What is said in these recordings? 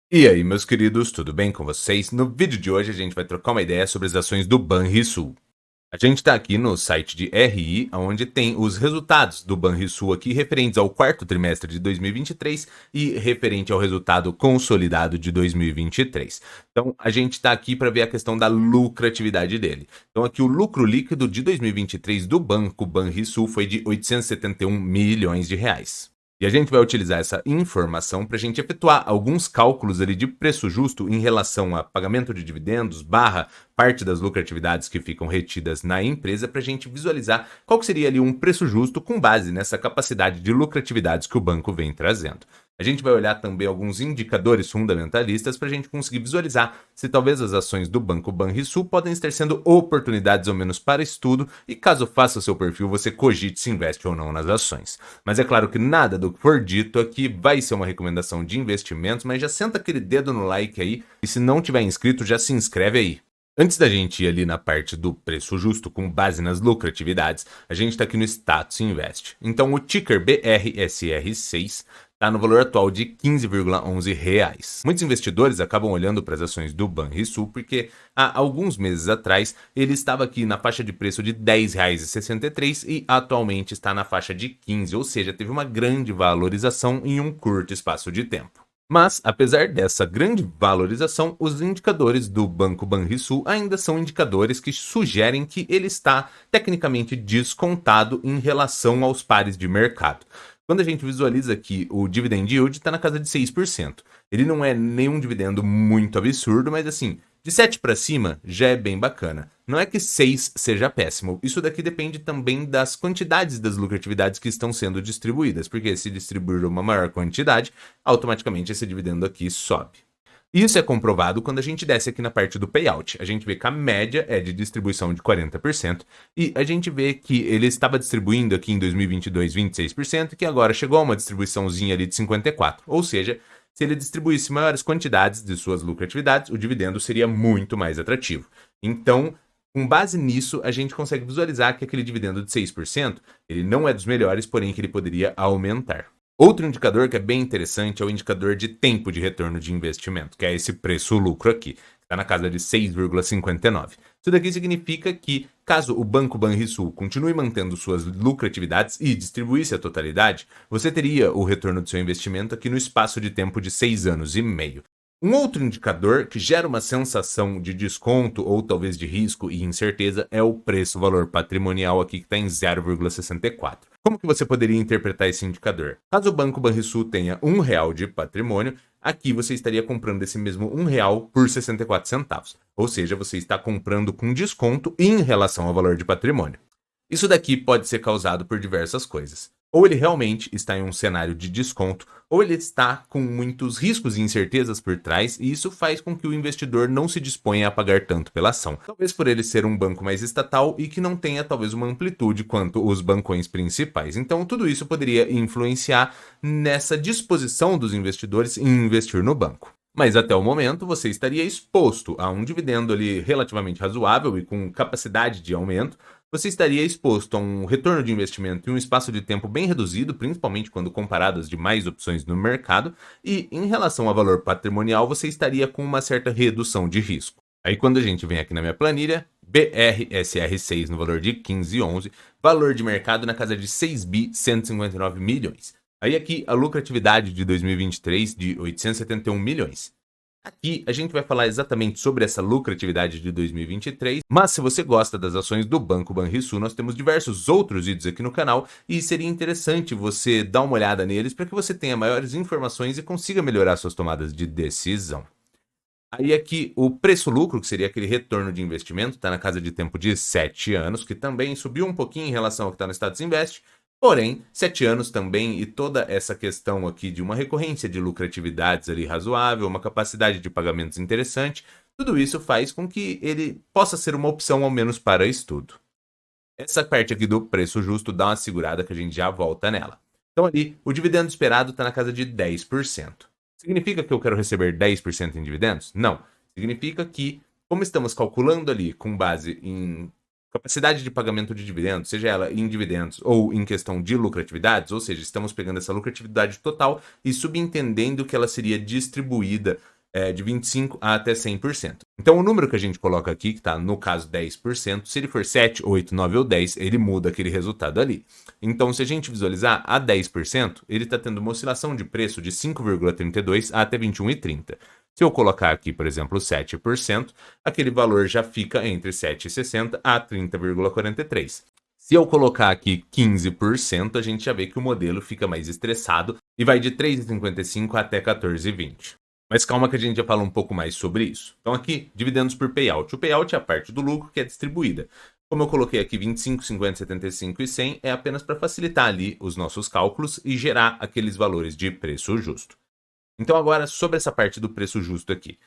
E aí, meus queridos, tudo bem com vocês? No vídeo de hoje a gente vai trocar uma ideia sobre as ações do Banrisul. A gente está aqui no site de RI, onde tem os resultados do Banrisul aqui referentes ao quarto trimestre de 2023 e referente ao resultado consolidado de 2023. Então, a gente está aqui para ver a questão da lucratividade dele. Então, aqui o lucro líquido de 2023 do banco Banrisul foi de 871 milhões de reais. E a gente vai utilizar essa informação para a gente efetuar alguns cálculos ali de preço justo em relação a pagamento de dividendos, barra parte das lucratividades que ficam retidas na empresa, para a gente visualizar qual que seria ali um preço justo com base nessa capacidade de lucratividades que o banco vem trazendo. A gente vai olhar também alguns indicadores fundamentalistas para a gente conseguir visualizar se talvez as ações do Banco Banrisul podem estar sendo oportunidades ao menos para estudo e caso faça o seu perfil, você cogite se investe ou não nas ações. Mas é claro que nada do que for dito aqui vai ser uma recomendação de investimentos, mas já senta aquele dedo no like aí e se não tiver inscrito, já se inscreve aí. Antes da gente ir ali na parte do preço justo com base nas lucratividades, a gente está aqui no Status Invest. Então o ticker BRSR6 está no valor atual de R$ 15,11. Muitos investidores acabam olhando para as ações do Banrisul porque há alguns meses atrás ele estava aqui na faixa de preço de R$ 10,63 e atualmente está na faixa de 15, ou seja, teve uma grande valorização em um curto espaço de tempo. Mas, apesar dessa grande valorização, os indicadores do Banco Banrisul ainda são indicadores que sugerem que ele está tecnicamente descontado em relação aos pares de mercado. Quando a gente visualiza aqui o dividend yield está na casa de 6%. Ele não é nenhum dividendo muito absurdo, mas assim, de 7 para cima já é bem bacana. Não é que 6 seja péssimo, isso daqui depende também das quantidades das lucratividades que estão sendo distribuídas, porque se distribuir uma maior quantidade, automaticamente esse dividendo aqui sobe. Isso é comprovado quando a gente desce aqui na parte do payout. A gente vê que a média é de distribuição de 40% e a gente vê que ele estava distribuindo aqui em 2022 26% e que agora chegou a uma distribuiçãozinha ali de 54%. Ou seja, se ele distribuísse maiores quantidades de suas lucratividades, o dividendo seria muito mais atrativo. Então, com base nisso, a gente consegue visualizar que aquele dividendo de 6%, ele não é dos melhores, porém que ele poderia aumentar. Outro indicador que é bem interessante é o indicador de tempo de retorno de investimento, que é esse preço-lucro aqui, que está na casa de 6,59. Isso daqui significa que, caso o Banco Banrisul continue mantendo suas lucratividades e distribuísse a totalidade, você teria o retorno do seu investimento aqui no espaço de tempo de 6 anos e meio. Um outro indicador que gera uma sensação de desconto ou talvez de risco e incerteza é o preço-valor patrimonial aqui que está em 0,64. Como que você poderia interpretar esse indicador? Caso o Banco Banrisul tenha R$ 1 de patrimônio, aqui você estaria comprando esse mesmo R$ 1 por 64 centavos. Ou seja, você está comprando com desconto em relação ao valor de patrimônio. Isso daqui pode ser causado por diversas coisas. Ou ele realmente está em um cenário de desconto, ou ele está com muitos riscos e incertezas por trás, e isso faz com que o investidor não se disponha a pagar tanto pela ação. Talvez por ele ser um banco mais estatal e que não tenha talvez uma amplitude quanto os bancões principais. Então tudo isso poderia influenciar nessa disposição dos investidores em investir no banco. Mas até o momento você estaria exposto a um dividendo ali relativamente razoável e com capacidade de aumento, você estaria exposto a um retorno de investimento em um espaço de tempo bem reduzido, principalmente quando comparado às demais opções no mercado, e em relação ao valor patrimonial, você estaria com uma certa redução de risco. Aí quando a gente vem aqui na minha planilha, BRSR6 no valor de 15,11, valor de mercado na casa de 6 bi 159 milhões. Aí aqui a lucratividade de 2023 de 871 milhões. Aqui a gente vai falar exatamente sobre essa lucratividade de 2023, mas se você gosta das ações do Banco Banrisul, nós temos diversos outros vídeos aqui no canal e seria interessante você dar uma olhada neles para que você tenha maiores informações e consiga melhorar suas tomadas de decisão. Aí aqui o preço-lucro, que seria aquele retorno de investimento, está na casa de tempo de 7 anos, que também subiu um pouquinho em relação ao que está no Status Invest. Porém, 7 anos também e toda essa questão aqui de uma recorrência de lucratividades ali razoável, uma capacidade de pagamentos interessante, tudo isso faz com que ele possa ser uma opção ao menos para estudo. Essa parte aqui do preço justo dá uma segurada que a gente já volta nela. Então ali, o dividendo esperado está na casa de 10%. Significa que eu quero receber 10% em dividendos? Não. Significa que, como estamos calculando ali com base em capacidade de pagamento de dividendos, seja ela em dividendos ou em questão de lucratividades, ou seja, estamos pegando essa lucratividade total e subentendendo que ela seria distribuída de 25% até 100%. Então, o número que a gente coloca aqui, que está no caso 10%, se ele for 7, 8, 9 ou 10, ele muda aquele resultado ali. Então, se a gente visualizar a 10%, ele está tendo uma oscilação de preço de 5,32 até 21,30. Se eu colocar aqui, por exemplo, 7%, aquele valor já fica entre 7,60 a 30,43. Se eu colocar aqui 15%, a gente já vê que o modelo fica mais estressado e vai de 3,55 até 14,20. Mas calma que a gente já fala um pouco mais sobre isso. Então aqui, dividendos por payout. O payout é a parte do lucro que é distribuída. Como eu coloquei aqui 25, 50, 75 e 100, é apenas para facilitar ali os nossos cálculos e gerar aqueles valores de preço justo. Então agora, sobre essa parte do preço justo aqui.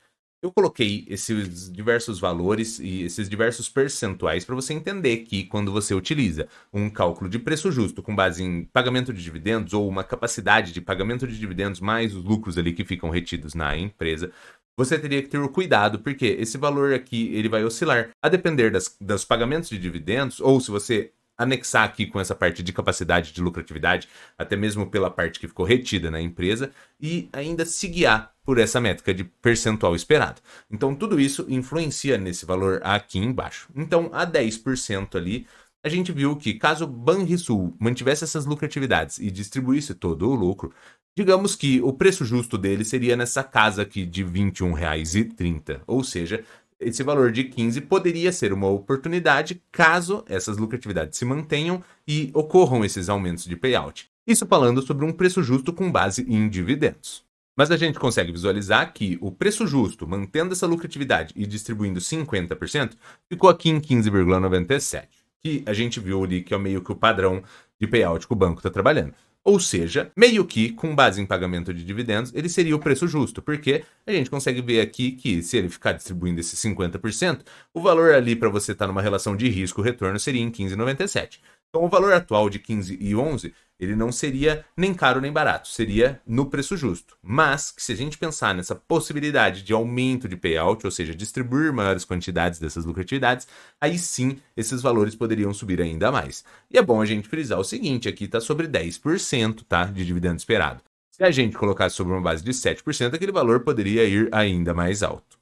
Eu coloquei esses diversos valores e esses diversos percentuais para você entender que quando você utiliza um cálculo de preço justo com base em pagamento de dividendos ou uma capacidade de pagamento de dividendos mais os lucros ali que ficam retidos na empresa, você teria que ter o cuidado, porque esse valor aqui ele vai oscilar a depender dos pagamentos de dividendos, ou se você anexar aqui com essa parte de capacidade de lucratividade, até mesmo pela parte que ficou retida na empresa, e ainda se guiar por essa métrica de percentual esperado. Então, tudo isso influencia nesse valor aqui embaixo. Então, a 10% ali, a gente viu que caso o Banrisul mantivesse essas lucratividades e distribuísse todo o lucro, digamos que o preço justo dele seria nessa casa aqui de R$ 21,30, ou seja, esse valor de 15 poderia ser uma oportunidade caso essas lucratividades se mantenham e ocorram esses aumentos de payout. Isso falando sobre um preço justo com base em dividendos. Mas a gente consegue visualizar que o preço justo, mantendo essa lucratividade e distribuindo 50%, ficou aqui em 15,97, que a gente viu ali que é meio que o padrão de payout que o banco está trabalhando. Ou seja, meio que, com base em pagamento de dividendos, ele seria o preço justo, porque a gente consegue ver aqui que se ele ficar distribuindo esses 50%, o valor ali para você estar numa relação de risco-retorno seria em 15,97. Então, o valor atual de 15,11, ele não seria nem caro nem barato, seria no preço justo. Mas, se a gente pensar nessa possibilidade de aumento de payout, ou seja, distribuir maiores quantidades dessas lucratividades, aí sim esses valores poderiam subir ainda mais. E é bom a gente frisar o seguinte, aqui está sobre 10%, tá, de dividendo esperado. Se a gente colocasse sobre uma base de 7%, aquele valor poderia ir ainda mais alto.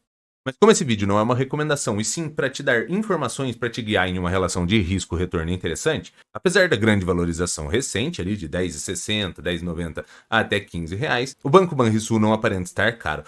Mas como esse vídeo não é uma recomendação e sim para te dar informações para te guiar em uma relação de risco-retorno interessante, apesar da grande valorização recente ali de R$10,60, R$10,90 até R$15, o Banco Banrisul não aparenta estar caro.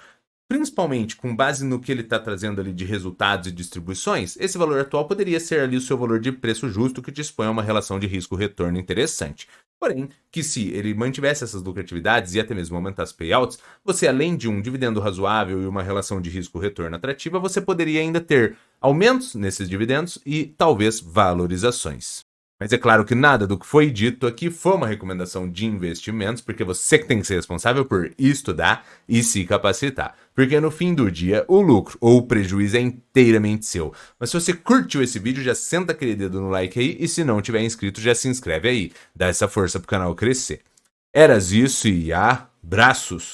Principalmente com base no que ele está trazendo ali de resultados e distribuições, esse valor atual poderia ser ali o seu valor de preço justo que te expõe a uma relação de risco-retorno interessante. Porém, que se ele mantivesse essas lucratividades e até mesmo aumentasse payouts, você além de um dividendo razoável e uma relação de risco-retorno atrativa, você poderia ainda ter aumentos nesses dividendos e talvez valorizações. Mas é claro que nada do que foi dito aqui foi uma recomendação de investimentos, porque você que tem que ser responsável por estudar e se capacitar. Porque no fim do dia, o lucro ou o prejuízo é inteiramente seu. Mas se você curtiu esse vídeo, já senta aquele dedo no like aí, e se não tiver inscrito, já se inscreve aí. Dá essa força pro canal crescer. Eras isso e abraços!